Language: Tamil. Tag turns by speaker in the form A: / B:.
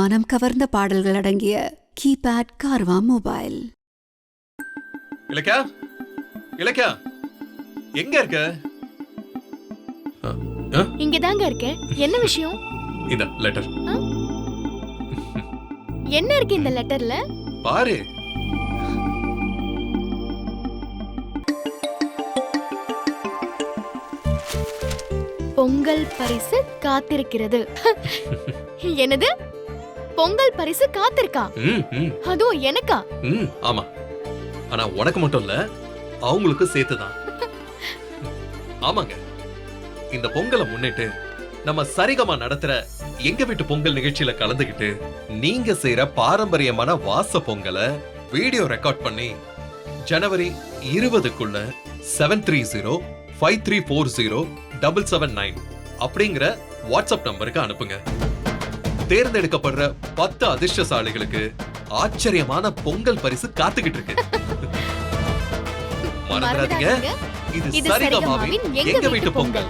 A: மனம் கவர்ந்த பாடல்கள் அடங்கிய கீபேட் கார்வா மொபைல்.
B: இலக்கியா, இலக்கியா, எங்க இருக்க?
C: இங்கதாங்க இருக்கேன். என்ன விஷயம்?
B: இந்த லெட்டர்.
C: என்ன இருக்கு இந்த லெட்டர்ல?
B: பாரு.
C: பொங்கல் பரிசு காத்திருக்கிறது. என்னது? பொங்கல் பரிசு காத்திருக்கா? அதுவும் எனக்கா?
B: ஆமா. ஆனா உனக்கு மட்டும் இல்ல, அவங்களுக்கு சேர்த்துதான். ஆமாங்க. இந்த பொங்கலை முன்னிட்டு நம்ம சரிகமா நடத்துற எங்க வீட்டு பொங்கல் நிகழ்ச்சியில கலந்துகிட்டு நீங்க செய்யற பாரம்பரியமான வாச பொங்கலை வீடியோ ரெக்கார்ட் பண்ணி ஜனவரி 20க்குள்ள 7305340779 அப்படிங்கிற வாட்ஸ்அப் நம்பருக்கு அனுப்புங்க. தேர்ந்தெடுக்கப்படுற 10 அதிர்ஷ்டசாலிகளுக்கு ஆச்சரியமான பொங்கல் பரிசு காத்துக்கிட்டு இருக்கு. மறந்துடாதீங்க. இது சரிகமாவின் எங்க வீட்டு பொங்கல்.